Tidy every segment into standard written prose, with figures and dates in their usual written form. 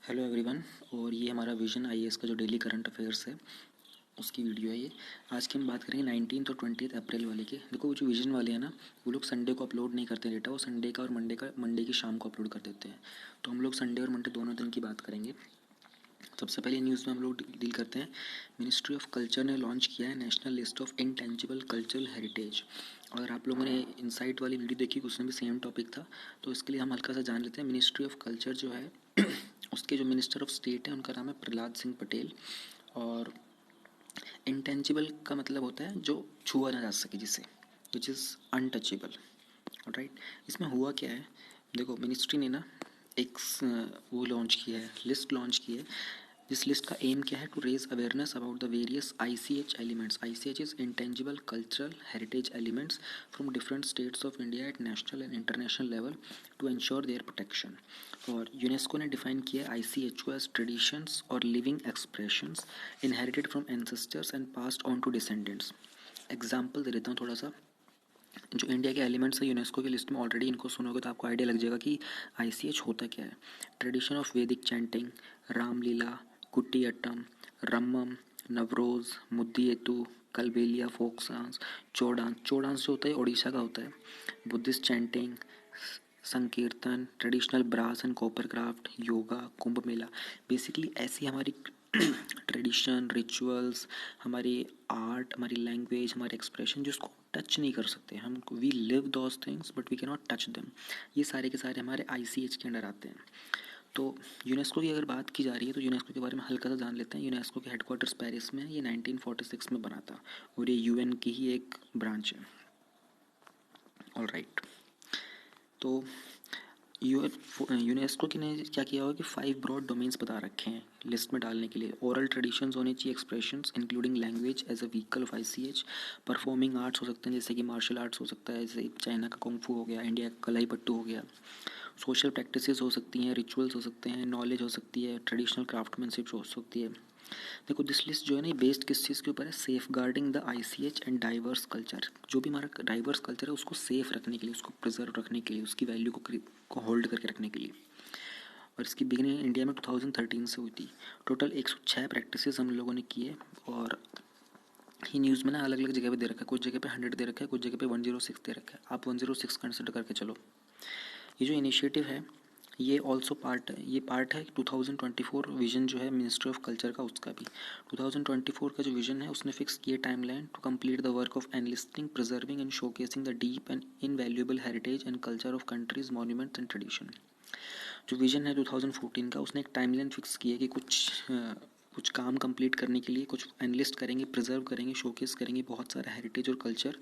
Hello everyone. और ये हमारा विजन आईएएस का जो डेली करंट अफेयर्स है उसकी वीडियो है ये। आज की हम बात करेंगे 19 और 20 अप्रैल वाले की। देखो वो जो विजन वाले हैं ना, वो लोग संडे को अपलोड नहीं करते डेटा, वो संडे का और मंडे की शाम को अपलोड कर देते हैं। तो हम लोग संडे और मंडे दोनों दिन की बात करेंगे। सबसे पहले न्यूज़ में हम लोग डील करते हैं। मिनिस्ट्री ऑफ कल्चर ने लॉन्च किया है national list of intangible cultural heritage. अगर आप लोगों ने इनसाइट वाली वीडियो देखी उसमें भी सेम टॉपिक था, तो इसके लिए हम हल्का सा जान लेते हैं। मिनिस्ट्री ऑफ कल्चर जो है उसके जो मिनिस्टर ऑफ स्टेट है उनका नाम है प्रहलाद सिंह पटेल। और इंटेंजिबल का मतलब होता है जो छुआ ना जा सके, जिसे विच इज़ अनटचेबल। राइट। इसमें हुआ क्या है, देखो मिनिस्ट्री ने ना एक वो लॉन्च किया है, लिस्ट लॉन्च की है। जिस लिस्ट का एम क्या है, to raise awareness about the various ICH elements. ICH is intangible cultural heritage elements from different states of India at national and international level to ensure their protection. और UNESCO ने define किया है ICH को as traditions और living expressions inherited from ancestors and passed on to descendants. Example दे देता हूँ थोड़ा सा। जो इंडिया के एलिमेंट्स है यूनेस्को की लिस्ट में, ऑलरेडी इनको सुनोगे तो आपको आइडिया लग जाएगा कि ICH होता क्या है। Tradition of Vedic chanting, Ramlila, Kutiyattam, Ramman, Navroz, Mudiyettu, Kalbelia folk dance, Chhau dance. Chhau dance जो होता है उड़ीसा का होता है। Buddhist chanting, Sankirtana, traditional brass and copper craft, yoga, Kumbh Mela. Basically ऐसी हमारी ट्रेडिशन, रिचुअल्स, हमारी आर्ट, हमारी लैंग्वेज, हमारे एक्सप्रेशन जिसको टच नहीं कर सकते हम, we live those things but we can not touch them, ये सारे के सारे हमारे ICH के अंडर आते हैं। तो यूनेस्को की अगर बात की जा रही है तो यूनेस्को के बारे में हल्का सा जान लेते हैं। यूनेस्को के हेडक्वार्टर्स पेरिस में है, ये 1946 में बना था और ये UN की ही एक ब्रांच है। All right. तो यूनेस्को की ने क्या किया होगा कि 5 ब्रॉड डोमेन्स बता रखे हैं लिस्ट में डालने के लिए। ओरल ट्रेडिशंस होने चाहिए, expressions including language as a vehicle of ICH। Performing arts हो सकते हैं जैसे कि मार्शल आर्ट्स हो सकता है, जैसे चाइना का कुंग फू हो गया, इंडिया का कलाई पट्टू हो गया। सोशल प्रैक्टिसेस हो सकती हैं, रिचुअल्स हो सकते हैं, नॉलेज हो सकती है, ट्रेडिशनल क्राफ्टमैनशिप हो सकती है। देखो दिस लिस्ट जो है ना, बेस्ड किस चीज़ के ऊपर है, safeguarding the ICH and diverse culture. जो भी हमारा डाइवर्स कल्चर है उसको सेफ रखने के लिए, उसको प्रिजर्व रखने के लिए, उसकी वैल्यू को होल्ड करके रखने के लिए। और इसकी बिगिनिंग इंडिया में 2013 से हुई थी। टोटल 106 प्रैक्टिसेस हम लोगों ने किए। और ही न्यूज़ में ना अलग अलग जगह पे दे रखा है, कुछ जगह पे 100 दे रखा है, कुछ जगह पे 106 दे रखा है। आप 106 कंसिडर करके चलो। ये जो इनिशिएटिव है ये ऑल्सो पार्ट है 2024 विजन जो है मिनिस्ट्री ऑफ कल्चर का, उसका भी 2024 का जो विजन है उसने फिक्स किया timeline to complete the work of enlisting, preserving and showcasing the deep and invaluable heritage and culture of countries, monuments and tradition. जो विजन है 2014 का, उसने एक टाइमलाइन फिक्स की है कि कुछ काम कंप्लीट करने के लिए कुछ एनलिस्ट करेंगे, प्रिजर्व करेंगे, शोकेस करेंगे बहुत सारा हेरिटेज और कल्चर,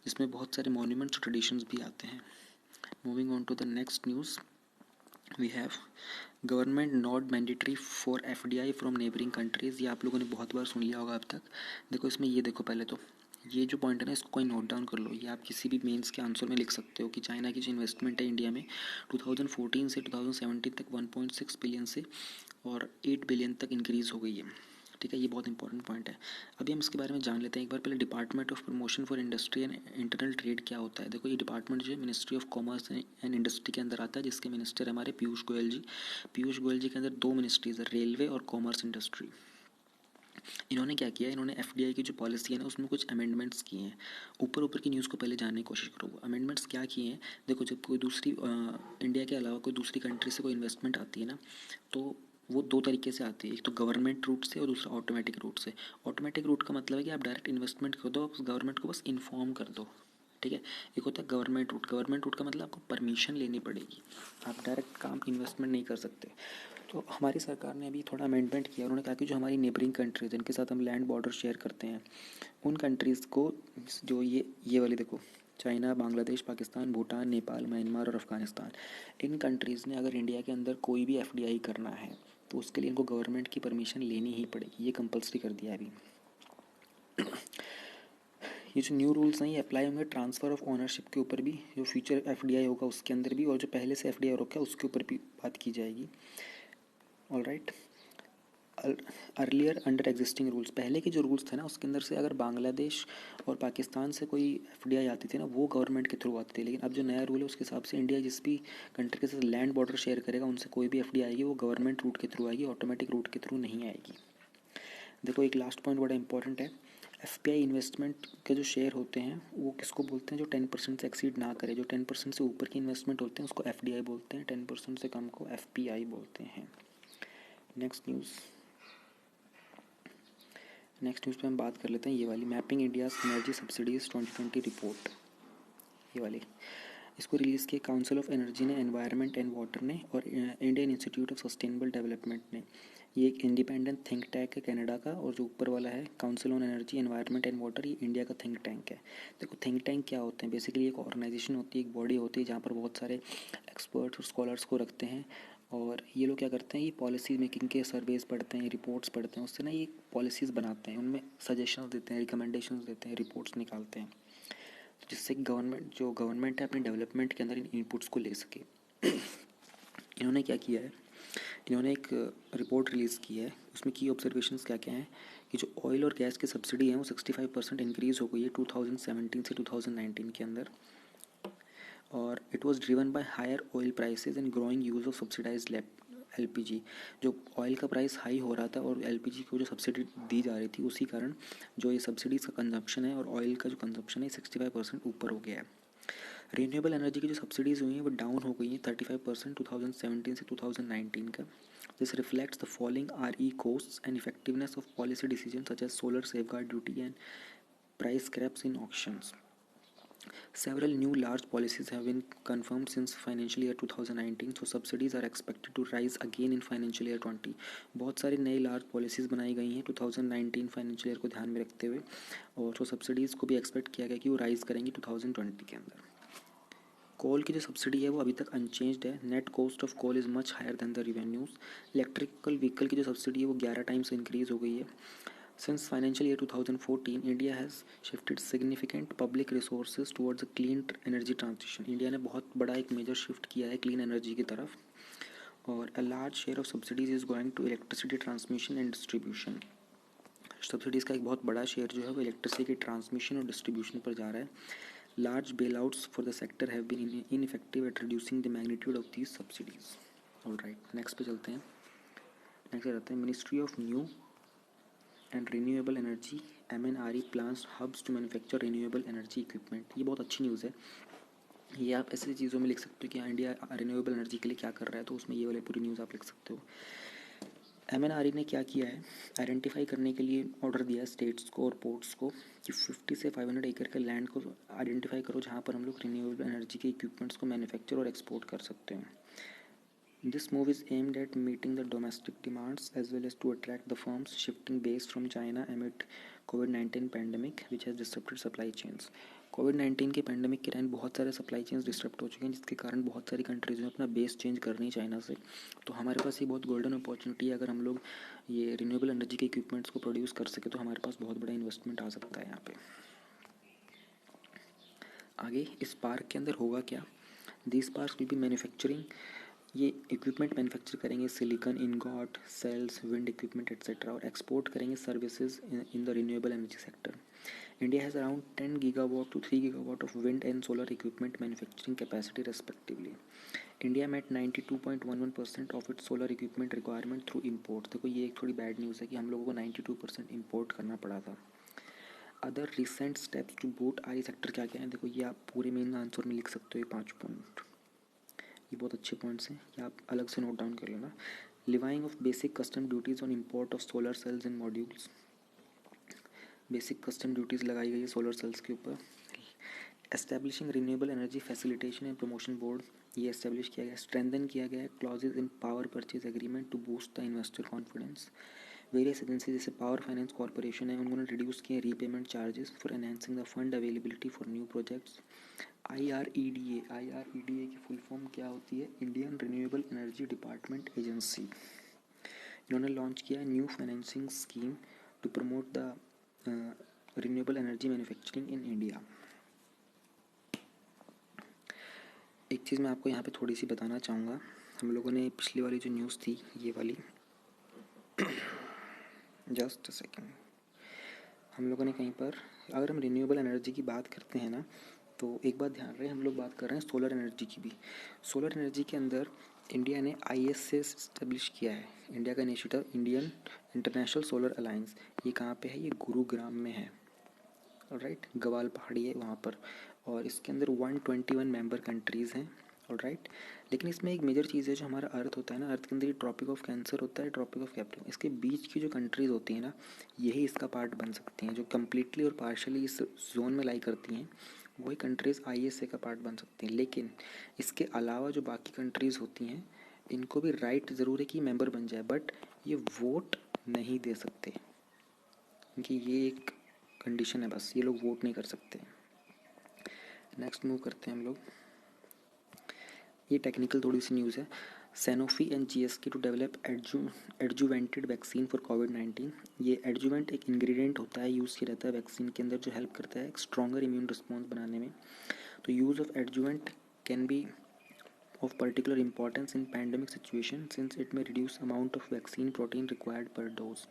जिसमें बहुत सारे मॉन्यूमेंट्स और ट्रेडिशंस भी आते हैं। Moving on to the next news, we have government not mandatory for FDI from neighbouring countries. ये आप लोगों ने बहुत बार सुन लिया होगा अब तक। देखो इसमें ये देखो, पहले तो ये जो पॉइंट है ना इसको कोई नोट डाउन कर लो, ये आप किसी भी मेंस के आंसर में लिख सकते हो कि चाइना की जो इन्वेस्टमेंट है इंडिया में 2014 से 2017 तक 1.6 बिलियन से और 8 बिलियन तक इंक्रीज़ हो गई है। ठीक है, ये बहुत इंपॉर्टेंट पॉइंट है। अभी हम इसके बारे में जान लेते हैं एक बार। पहले department of promotion for industry and internal trade क्या होता है। देखो ये डिपार्टमेंट जो है ministry of commerce and industry के अंदर आता है, जिसके मिनिस्टर है हमारे पीयूष गोयल जी। पीयूष गोयल जी के अंदर 2 मिनिस्ट्रीज है, रेलवे और कॉमर्स इंडस्ट्री। इन्होंने क्या किया, इन्होंने FDI की जो पॉलिसी है ना उसमें कुछ अमेंडमेंट्स किए हैं। ऊपर ऊपर की न्यूज़ को पहले जानने की कोशिश करो। अमेंडमेंट्स क्या किए हैं, देखो जब कोई दूसरी इंडिया के अलावा कोई दूसरी कंट्री से कोई इन्वेस्टमेंट आती है ना, तो वो 2 तरीके से आती है, एक तो गवर्नमेंट रूट से और दूसरा ऑटोमेटिक रूट से। ऑटोमेटिक रूट का मतलब है कि आप डायरेक्ट इन्वेस्टमेंट कर दो, आप गवर्नमेंट को बस इन्फॉर्म कर दो। ठीक है। एक होता है गवर्नमेंट रूट। गवर्नमेंट रूट का मतलब आपको परमिशन लेनी पड़ेगी, आप डायरेक्ट काम इन्वेस्टमेंट नहीं कर सकते। तो हमारी सरकार ने अभी थोड़ा अमेंडमेंट किया, उन्होंने कहा कि जो हमारी नेबरिंग कंट्रीज़ जिनके साथ हम लैंड बॉर्डर शेयर करते हैं उन कंट्रीज़ को, जो ये वाली देखो, चाइना, बांग्लादेश, पाकिस्तान, भूटान, नेपाल, म्यांमार और अफ़गानिस्तान, इन कंट्रीज़ ने अगर इंडिया के अंदर कोई भी FDI करना है तो उसके लिए इनको गवर्नमेंट की परमिशन लेनी ही पड़ेगी, ये कंपल्सरी कर दिया है अभी। ये जो न्यू रूल्स हैं ये अप्लाई होंगे ट्रांसफ़र ऑफ ओनरशिप के ऊपर भी, जो फ्यूचर FDI होगा उसके अंदर भी, और जो पहले से FDI रखा है उसके ऊपर भी बात की जाएगी। All right. Earlier under existing rules, पहले के जो रूल्स थे ना उसके अंदर से अगर बांग्लादेश और पाकिस्तान से कोई एफडीआई आती थी ना वो गवर्नमेंट के थ्रू आती थी, लेकिन अब जो नया रूल है उसके हिसाब से इंडिया जिस भी कंट्री के साथ लैंड बॉर्डर शेयर करेगा उनसे कोई भी एफडीआई आएगी वो गवर्नमेंट रूट के थ्रू आएगी, ऑटोमेटिक रूट के थ्रू नहीं आएगी। देखो एक लास्ट पॉइंट बड़ा इंपॉर्टेंट है, एफपीआई इन्वेस्टमेंट के जो शेयर होते हैं वो किसको बोलते हैं, जो 10% से एक्सीड ना करे, जो 10% से ऊपर की इन्वेस्टमेंट होते हैं उसको एफडीआई बोलते हैं, 10% से कम को एफपीआई बोलते हैं। नेक्स्ट न्यूज़ पे हम बात कर लेते हैं ये वाली, mapping India's energy subsidies 2020 report, ये वाली। इसको रिलीज़ किया काउंसिल ऑफ एनर्जी ने, एनवायरनमेंट एंड वाटर ने और Indian institute of sustainable development ने। ये एक इंडिपेंडेंट थिंक टैंक है कनाडा का, और जो ऊपर वाला है council on energy environment and water, ये इंडिया का थिंक टैंक है। देखो थिंक टैंक क्या होते हैं, बेसिकली एक ऑर्गेनाइजेशन होती है, एक बॉडी होती है जहाँ पर बहुत सारे एक्सपर्ट्स और स्कॉलर्स को रखते हैं, और ये लोग क्या करते हैं, ये पॉलिसी मेकिंग के सर्वेज पढ़ते हैं, रिपोर्ट्स पढ़ते हैं, उससे ना ये पॉलिसीज़ बनाते हैं, उनमें सजेशंस देते हैं, रिकमेंडेशंस देते हैं, रिपोर्ट्स निकालते हैं, जिससे गवर्नमेंट है अपने डेवलपमेंट के अंदर इन इनपुट्स को ले सके। इन्होंने क्या किया है, इन्होंने एक रिपोर्ट रिलीज़ की है, उसमें की ऑब्जर्वेशंस क्या क्या हैं कि जो ऑयल और गैस की सब्सिडी है वो 65% इंक्रीज़ हो गई है 2017 से 2019 के अंदर, और it was driven by higher oil prices and growing use of subsidised LPG. जो ऑयल का प्राइस हाई हो रहा था और एलपीजी को जो सब्सिडी दी जा रही थी उसी कारण जो ये सब्सिडीज़ का कंजप्शन है और ऑयल का जो कंजप्शन है 65% ऊपर हो गया है। रीन्यूएबल एनर्जी की जो सब्सिडीज़ हुई हैं वो डाउन हो गई हैं 35% 2017 से 2019 का। This reflects the falling RE costs and effectiveness of policy decisions such as solar safeguard duty and price caps in auctions. Several new large policies have been confirmed since financial year 2019, so subsidies are expected to rise again in financial year 20। बहुत सारी नई large policies बनाई गई हैं 2019 financial year को ध्यान में रखते हुए, और जो सब्सिडीज़ को भी एक्सपेक्ट किया गया कि वो राइज़ करेंगी 2020 के अंदर। कोल की जो सब्सिडी है वो अभी तक अनचेंज्ड है, net cost of coal is much higher than the revenues. Electrical vehicle की जो सब्सिडी है वो 11 टाइम्स इंक्रीज़ हो गई है। Since financial year 2014, India has shifted significant public resources towards a clean energy transition। India ने बहुत बड़ा एक मेजर शिफ्ट किया है क्लीन एनर्जी की तरफ, और a large share of subsidies is going to electricity transmission and distribution। Subsidies का एक बहुत बड़ा शेयर जो है वो इलेक्ट्रिसिटी की ट्रांसमिशन और डिस्ट्रीब्यूशन पर जा रहा है। Large bailouts for the sector have been ineffective at reducing the magnitude of these subsidies. Alright, next पे चलते हैं। नेक्स्ट रहते हैं ministry of new and renewable energy MNRE plans hubs to manufacture renewable energy equipment. ये बहुत अच्छी news है, ये आप ऐसी चीज़ों में लिख सकते हो कि इंडिया रिन्यूएबल एनर्जी के लिए क्या कर रहा है, तो उसमें ये वाली पूरी न्यूज़ आप लिख सकते हो। MNRE ने क्या किया है, आइडेंटिफाई करने के लिए ऑर्डर दिया है स्टेट्स को और पोर्ट्स को कि 50 से 500 एकड़ के लैंड को आइडेंटिफाई करो जहाँ पर हम लोग रिन्यूएबल एनर्जी के इक्विपमेंट्स को मैन्युफैक्चर और एक्सपोर्ट कर सकते हैं। This move is aimed at meeting the domestic demands as well as to attract the firms shifting base from China amid COVID-19 pandemic which has disrupted supply chains। कोविड-19 के pandemic के time बहुत सारे supply chains disturb हो चुके हैं, जिसके कारण बहुत सारी कंट्रीज़ में अपना बेस चेंज कर रही है चाइना से। तो हमारे पास ये बहुत गोल्डन अपॉर्चुनिटी है, अगर हम लोग ये रिन्यूएबल एनर्जी के इक्विपमेंट्स को प्रोड्यूस कर सके तो हमारे पास बहुत बड़ा इन्वेस्टमेंट आ सकता है यहाँ पे। आगे इस पार्क के अंदर होगा क्या, this park will be manufacturing, ये इक्विपमेंट मैन्युफैक्चर करेंगे silicon, ingot, cells, wind equipment etcetera, और एक्सपोर्ट करेंगे services in the renewable energy sector. India has around 10 gigawatt to 3 gigawatt of wind and solar equipment manufacturing capacity respectively. India met 92.11% of its solar equipment requirement through import. देखो ये एक थोड़ी bad news है कि हम लोगों को 92% import करना पड़ा था। Other recent steps to boost RE sector क्या क्या है, देखो ये आप पूरे मेन आंसर में लिख सकते हो, ये 5 पॉइंट, ये बहुत अच्छे पॉइंट्स हैं, ये आप अलग से नोट डाउन कर लेना। Levying of basic custom duties on import of solar cells and modules, basic custom duties लगाई गई है सोलर सेल्स के ऊपर। Establishing renewable energy facilitation and promotion board, ये एस्टेब्लिश किया गया, स्ट्रेंथन किया गया है clauses in power purchase agreement to boost the investor confidence. Various agency जैसे पावर फाइनेंस कॉर्पोरेशन है उन्होंने रिड्यूस किए repayment charges for enhancing the fund availability for new projects. IREDA की फुल फॉर्म क्या होती है, Indian renewable energy department agency. इन्होंने launch किया new financing scheme to promote the renewable energy manufacturing in India. एक चीज़ मैं आपको यहाँ पे थोड़ी सी बताना चाहूँगा, हम लोगों ने पिछली वाली जो न्यूज़ थी ये वाली, जस्ट अ सेकेंड। हम लोगों ने कहीं पर, अगर हम रिन्यूएबल एनर्जी की बात करते हैं ना, तो एक बात ध्यान रहे, हम लोग बात कर रहे हैं सोलर एनर्जी की भी। सोलर एनर्जी के अंदर इंडिया ने ISA इस्टेब्लिश किया है। इंडिया का initiative Indian international solar alliance. ये कहाँ पे है? ये गुरुग्राम में है। ऑलराइट, गवाल पहाड़ी है वहाँ पर। और इसके अंदर 121 मेंबर कंट्रीज़ हैं। ऑलराइट, लेकिन इसमें एक मेजर चीज़ है, जो हमारा अर्थ होता है ना, अर्थ के अंदर ट्रॉपिक ऑफ कैंसर होता है, ट्रॉपिक ऑफ कैप्रिकॉर्न, इसके बीच की जो कंट्रीज़ होती हैं ना, यही इसका पार्ट बन सकती हैं। जो कम्प्लीटली और पार्शली इस जोन में लाई करती हैं, वही कंट्रीज़ ISA का पार्ट बन सकती हैं। लेकिन इसके अलावा जो बाकी कंट्रीज़ होती हैं, इनको भी राइट ज़रूर है कि मेंबर बन जाए, बट ये वोट नहीं दे सकते, क्योंकि ये एक कंडीशन है बस, ये लोग वोट नहीं कर सकते। नेक्स्ट मूव करते हैं हम लोग। ये टेक्निकल थोड़ी सी न्यूज़ है। Sanofi and GSK to develop adjuvanted vaccine for कोविड-19। ये एडजुवेंट एक इंग्रेडिएंट होता है, यूज़ किया जाता है वैक्सीन के अंदर, जो हेल्प करता है एक स्ट्रॉन्गर इम्यून रिस्पॉन्स बनाने में। तो use of adjuvant can be of particular importance in pandemic situation since it may reduce amount of vaccine protein required per dose.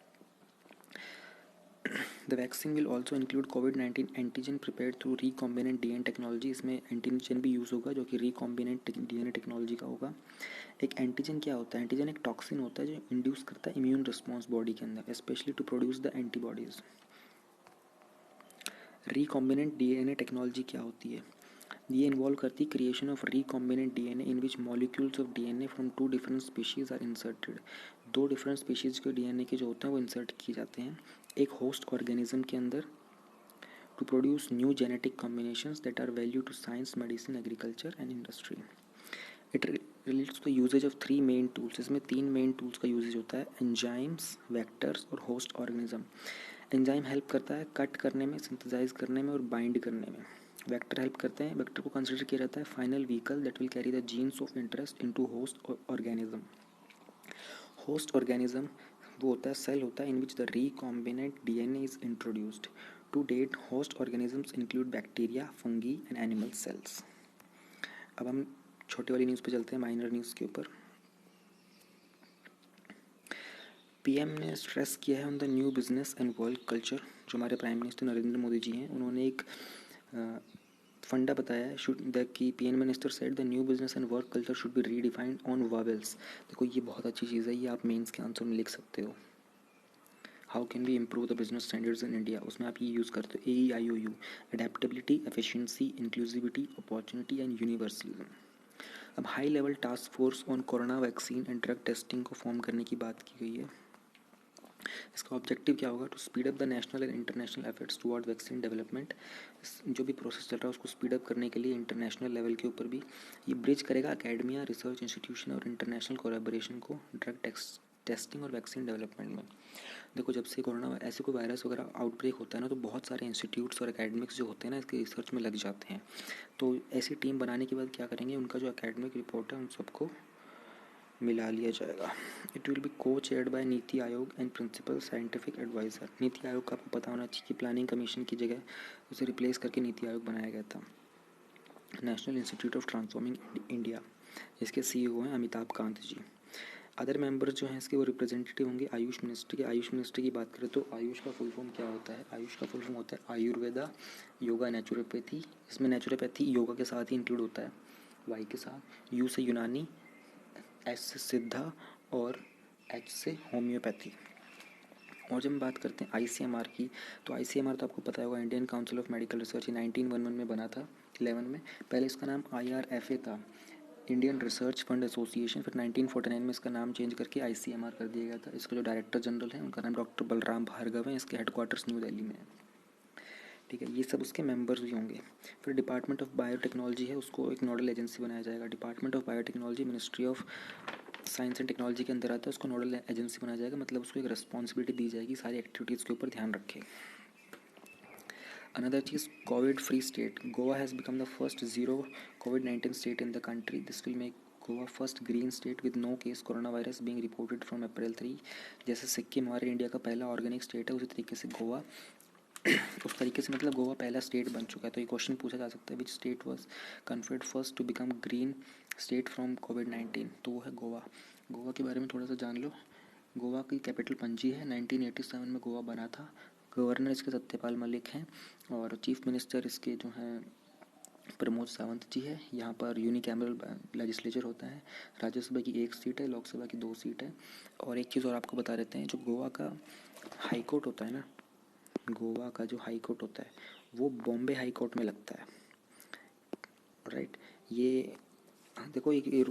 The vaccine will also include COVID-19 antigen prepared through recombinant DNA technology. इसमें antigen भी use होगा, जो कि recombinant DNA technology का होगा। एक antigen क्या होता है? एंटीजन एक टॉक्सिन होता है जो इंड्यूस करता है इम्यून रिस्पॉन्स बॉडी के अंदर, specially to produce the antibodies. Recombinant DNA technology क्या होती है? ये इन्वॉल्व करती है creation of recombinant DNA in which molecules of DNA from 2 different species are inserted. 2 different species के DNA के जो होते हैं वो इंसर्ट किए जाते हैं एक होस्ट ऑर्गेनिज्म के अंदर, to produce new genetic combinations that are value to science, medicine, agriculture and industry. It relates to the usages of 3 main tools. इसमें 3 मेन टूल्स का यूजेज होता है, एंजाइम्स, वेक्टर्स और होस्ट ऑर्गेनिज्म। एंजाइम हेल्प करता है cut करने में, synthesise करने में और बाइंड करने में। वेक्टर हेल्प करते हैं, वेक्टर को कंसिडर किया जाता है final vehicle that will carry the genes of interest into host organism. Host organism वो होता है, सेल होता है in which the recombinant DNA is introduced. To date host organisms include bacteria, fungi and animal cells. अब हम छोटी वाली news पे चलते हैं, माइनर न्यूज़ के ऊपर। PM ने स्ट्रेस किया है on the new business and work culture. जो हमारे प्राइम मिनिस्टर नरेंद्र मोदी जी हैं, उन्होंने एक फंडा बताया है कि PM minister said the new business and work culture should be redefined on vowels. देखो ये बहुत अच्छी चीज़ है, ये आप मेंस के आंसर में लिख सकते हो। How can we improve the business standards in India, उसमें आप ये यूज़ करते हो AEIOU, adaptability, efficiency, inclusivity, opportunity and universalism. अब high level task force on corona vaccine and drug testing को फॉर्म करने की बात की गई है। इसका ऑब्जेक्टिव क्या होगा? To speed up the national and international efforts toward vaccine development. जो भी प्रोसेस चल रहा है उसको स्पीड अप करने के लिए इंटरनेशनल लेवल के ऊपर भी ये ब्रिज करेगा अकेडमिया, रिसर्च इंस्टीट्यूशन और इंटरनेशनल कोलैबोरेशन को ड्रग टेस्टिंग और वैक्सीन डेवलपमेंट में। देखो जब से कोरोना ऐसे कोई वायरस वगैरह आउटब्रेक होता है ना, तो बहुत सारे इंस्टीट्यूट्स और एकेडमिक्स जो होते हैं ना, इसके रिसर्च में लग जाते हैं। तो ऐसी टीम बनाने के बाद क्या करेंगे, उनका जो एकेडमिक रिपोर्ट है उन सबको मिला लिया जाएगा। इट विल बी को chaired by NITI Aayog and principal scientific adviser. NITI Aayog का आपको पता होना चाहिए कि प्लानिंग कमीशन की जगह उसे रिप्लेस करके नीति आयोग बनाया गया था। National institute of transforming India, इसके CEO हैं अमिताभ कांत जी। अदर मेंबर्स जो हैं इसके वो रिप्रेजेंटेटिव होंगे आयुष मिनिस्टर के। आयुष मिनिस्टर की बात करें तो आयुष का फुल फॉर्म क्या होता है? आयुष का फुल फॉर्म होता है आयुर्वेदा, योगा, नेचुरोपैथी। इसमें नेचुरोपैथी योगा के साथ ही इंक्लूड होता है, वाई के साथ। यू से यूनानी, S से सिद्धा और H से होम्योपैथी। और जब हम बात करते हैं ICMR की, तो ICMR तो आपको पता होगा, Indian council of medical research, 1911 में बना था, 11 में। पहले इसका नाम IRFA था, इंडियन रिसर्च फंड एसोसिएशन। फिर 1949 में इसका नाम चेंज करके ICMR कर दिया गया था। इसका जो डायरेक्टर जनरल है उनका नाम डॉक्टर बलराम भार्गव है। इसके हेडक्वार्टर्स न्यू दिल्ली में है। ठीक है, ये सब उसके मेंबर्स भी होंगे। फिर डिपार्टमेंट ऑफ बायोटेक्नोलॉजी है, उसको एक नोडल एजेंसी बनाया जाएगा। Department of biotechnology ministry of science and technology के अंदर आता है, उसको नोडल एजेंसी बनाया जाएगा, मतलब उसको एक रिस्पॉन्सिबिलिटी दी जाएगी सारी एक्टिविटीज़ के ऊपर ध्यान रखे। अनदर चीज़, covid free state. Goa has become the first zero COVID-19 state in the country. This will make Goa first green state with no case corona virus being reported from April 3। जैसे सिक्किम हमारे India का पहला organic state है, उसी तरीके से गोवा उस तरीके से मतलब गोवा पहला स्टेट बन चुका है। तो ये क्वेश्चन पूछा जा सकता है, which state was conferred first to become green state from COVID-19, तो वो है गोवा। गोवा के बारे में थोड़ा सा जान लो। गोवा की कैपिटल पणजी है। 1987 में गोवा बना था। गवर्नर इसके सत्यपाल मलिक हैं और चीफ मिनिस्टर इसके जो हैं प्रमोद सावंत जी है। यहाँ पर यूनिकैमरल लेजिस्लेचर होता है। राज्यसभा की 1 सीट है, लोकसभा की 2 सीट है। और एक चीज़ और आपको बता देते हैं, जो गोवा का हाई कोर्ट होता है ना, गोवा का जो हाई कोर्ट होता है वो बॉम्बे हाई कोर्ट में लगता है, राइट। ये देखो ये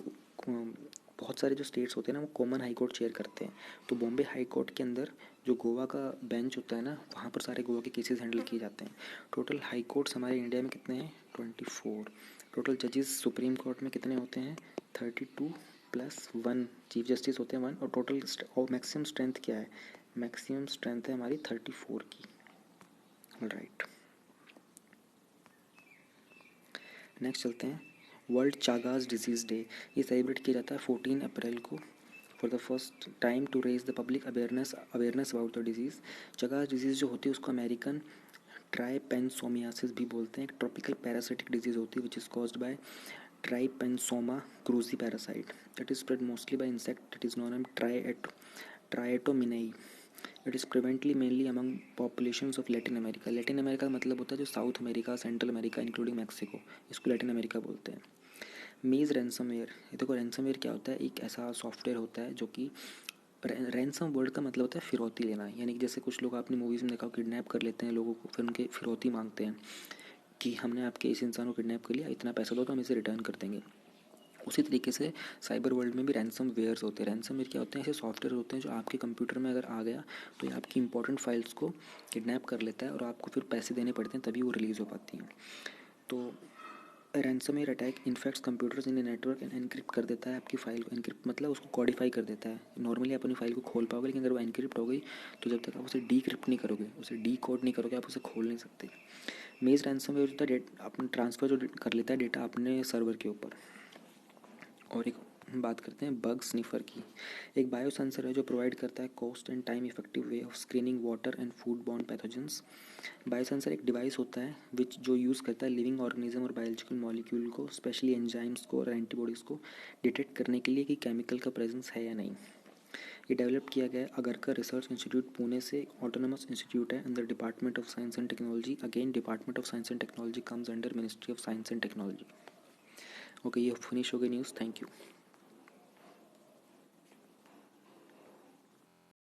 बहुत सारे जो स्टेट्स होते हैं ना वो कॉमन हाई कोर्ट शेयर करते हैं। तो बॉम्बे हाई कोर्ट के अंदर जो गोवा का बेंच होता है ना, वहाँ पर सारे गोवा के केसेस हैंडल किए जाते हैं। टोटल हाई कोर्ट्स हमारे इंडिया में कितने हैं? 24। टोटल जजेस सुप्रीम कोर्ट में कितने होते हैं? 32 + 1 चीफ जस्टिस होते हैं 1। और टोटल और मैक्सिमम स्ट्रेंथ क्या है? मैक्सिमम स्ट्रेंथ है हमारी 34 की, राइट। नेक्स्ट चलते हैं, वर्ल्ड चागास डिजीज़ डे। ये सेलिब्रेट किया जाता है 14 अप्रैल को for the first time to raise the public awareness about the disease. Chagas disease जो होती है उसको अमेरिकन ट्राइपेनसोमियासिस भी बोलते हैं। एक ट्रॉपिकल पैरासिटिक डिजीज़ होती है which is caused by trypanosoma cruzi parasite. It is spread mostly by insect. It is known as triatominae. It is prevalently mainly among populations of Latin America. Latin America का मतलब होता है जो South America, Central America including Mexico, इसको Latin America बोलते हैं। Maze ransomware. ये देखो रैंसमवेयर क्या होता है? एक ऐसा सॉफ्टवेयर होता है जो कि रैंसम वर्ड का मतलब होता है फिरौती लेना। यानी कि जैसे कुछ लोग आपने मूवीज़ में देखा, किडनैप कर लेते हैं लोगों को, फिर उनके फिरौती मांगते हैं कि हमने आपके इस इंसान को किडनैप कर लिया, इतना पैसा दो तो हम इसे रिटर्न कर देंगे। उसी तरीके से साइबर वर्ल्ड में भी रैंसम वेयर्स होते हैं। रैंसम वेयर क्या होते हैं? ऐसे सॉफ्टवेयर होते हैं जो आपके कंप्यूटर में अगर आ गया तो ये आपकी इंपॉर्टेंट फाइल्स को किडनैप कर लेता है और आपको फिर पैसे देने पड़ते हैं तभी वो रिलीज़ हो पाती हैं। तो ransomware attack infects computers in a network and encrypt कर देता है आपकी फ़ाइल को। एनक्रिप्ट मतलब उसको कॉडिफाई कर देता है। नॉर्मली आप अपनी फाइल को खोल पाओगे, लेकिन अगर वो एनक्रिप्ट हो गई तो जब तक आप उसे डीक्रिप्ट नहीं करोगे, उसे डीकोड नहीं करोगे, आप उसे खोल नहीं सकते। मेज रैंसमवेयर होता है अपने ट्रांसफ़र जो कर लेता है डेटा अपने सर्वर के ऊपर। और एक बात करते हैं बग स्निफर की। एक बायो सेंसर है जो प्रोवाइड करता है cost and time effective way of screening water and food borne pathogens. Bio sensor एक डिवाइस होता है जो यूज़ करता है लिविंग ऑर्गेनिज्म और बायोलॉजिकल मॉलिक्यूल को, स्पेशली एंजाइम्स को और एंटीबॉडीज़ को डिटेक्ट करने के लिए कि केमिकल का प्रेजेंस है या नहीं। ये डेवलप किया गया अगरकर रिसर्च इंस्टीट्यूट पुणे से, ऑटोनमस इंस्टीट्यूट है under department of science and technology. Again department of science and technology comes under ministry of science and technology. Okay, ये फिनिश हो गई न्यूज़। Thank you.